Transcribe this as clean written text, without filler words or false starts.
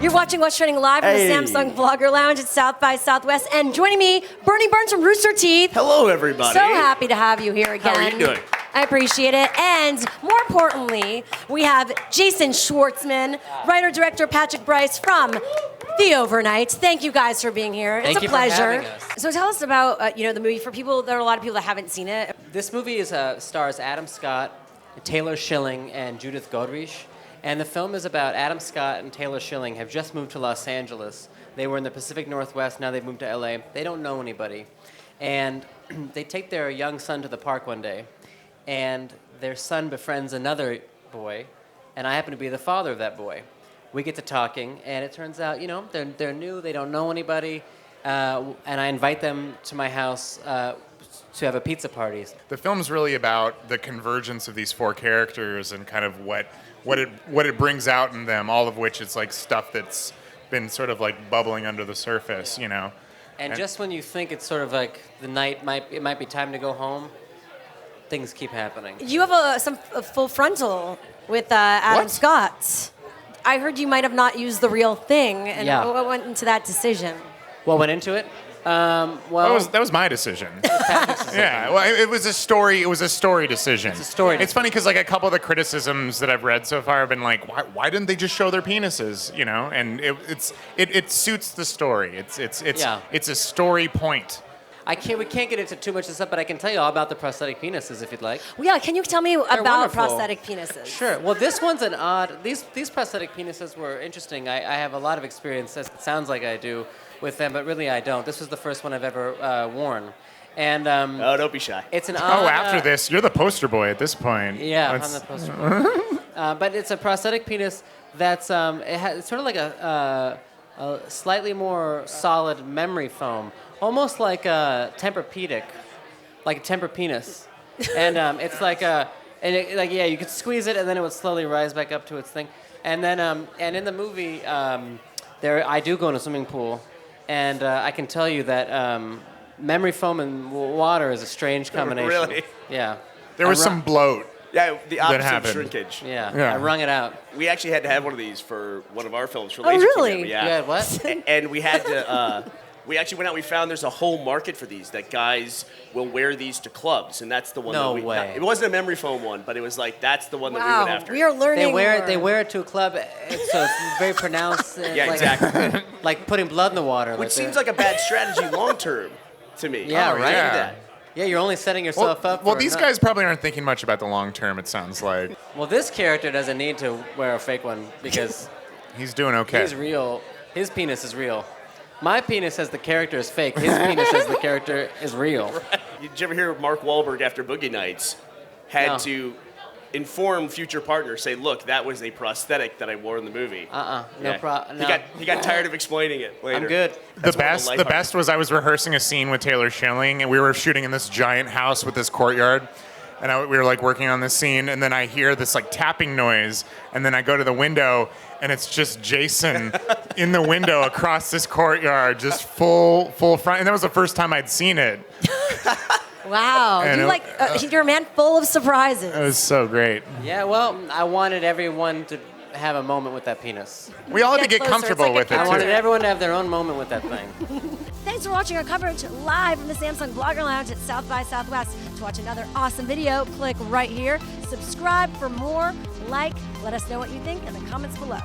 You're watching What's Trending live from the Samsung Vlogger Lounge at South by Southwest. And joining me, Bernie Burns from Rooster Teeth. Hello, everybody. So happy to have you here again. How are you doing? I appreciate it. And more importantly, we have Jason Schwartzman, writer-director Patrick Bryce from The Overnight. Thank you guys for being here. It's a pleasure. For having us. So tell us about the movie. For people, there are a lot of people that haven't seen it. This movie stars Adam Scott, Taylor Schilling, and Judith Godrich. And the film is about Adam Scott and Taylor Schilling have just moved to Los Angeles. They were in the Pacific Northwest, now they've moved to LA. They don't know anybody. And they take their young son to the park one day, and their son befriends another boy, and I happen to be the father of that boy. We get to talking, and it turns out, they're new, they don't know anybody, and I invite them to my house to have a pizza party. The film's really about the convergence of these four characters and kind of what it brings out in them, all of which is like stuff that's been sort of like bubbling under the surface, And just when you think it's sort of like the night it might be time to go home, things keep happening. You have a full frontal with Adam Scott. I heard you might have not used the real thing, and what went into that decision? What went into it? That was my decision. Yeah, well, it was a story. It was a story decision. It's a story. It's funny because like a couple of the criticisms that I've read so far have been like, why didn't they just show their penises? And it suits the story. It's a story point. We can't get into too much of this stuff, but I can tell you all about the prosthetic penises if you'd like. Well, yeah, can you tell me about wonderful. prosthetic penises? Sure. Well, this one's an odd. These prosthetic penises were interesting. I have a lot of experience. It sounds like I do with them, but really I don't. This was the first one I've ever worn. And oh, don't be shy. It's an odd. Oh, after this, you're the poster boy at this point. Yeah, I'm the poster boy. But it's a prosthetic penis that's it's sort of like a slightly more solid memory foam, almost like a Tempur-Pedic, like a Tempur-penis. And it's like you could squeeze it and then it would slowly rise back up to its thing. And then and in the movie, I do go in a swimming pool, and I can tell you that memory foam and water is a strange combination. Really? Yeah. There was some bloat. Yeah, the opposite of happened. shrinkage. Yeah, I wrung it out. We actually had to have one of these for one of our films for Oh, Laser really? Camera, yeah. You had what? And we had to. We actually went out. We found there's a whole market for these. That guys will wear these to clubs, and that's the one. No that we, way. It wasn't a memory foam one, but it was like that's the one that we Wow, went after. we are learning. They wear it to a club, so it's very pronounced. Yeah, exactly. Like putting blood in the water. Which seems like a bad strategy long term to me. Yeah, right. Can't do that. Yeah, you're only setting yourself up. Well, these guys probably aren't thinking much about the long term. It sounds like. Well, this character doesn't need to wear a fake one because He's doing okay. he's real. His penis is real. My penis says the character is fake. His penis says the character is real. Did you ever hear Mark Wahlberg after Boogie Nights had to inform future partners, say, look, that was a prosthetic that I wore in the movie. No. He got tired of explaining it later. I'm good. The best was I was rehearsing a scene with Taylor Schilling, and we were shooting in this giant house with this courtyard. And we were like working on this scene, and then I hear this like tapping noise, and then I go to the window, and it's just Jason in the window across this courtyard, just full front. And that was the first time I'd seen it. Wow, And you're a man full of surprises. It was so great. Yeah, well, I wanted everyone to have a moment with that penis. We all had to Get get closer. comfortable It's like with a it I wanted too. everyone to have their own moment with that thing. Thanks for watching our coverage live from the Samsung Vlogger Lounge at South by Southwest. To watch another awesome video, click right here. Subscribe for more. Let us know what you think in the comments below.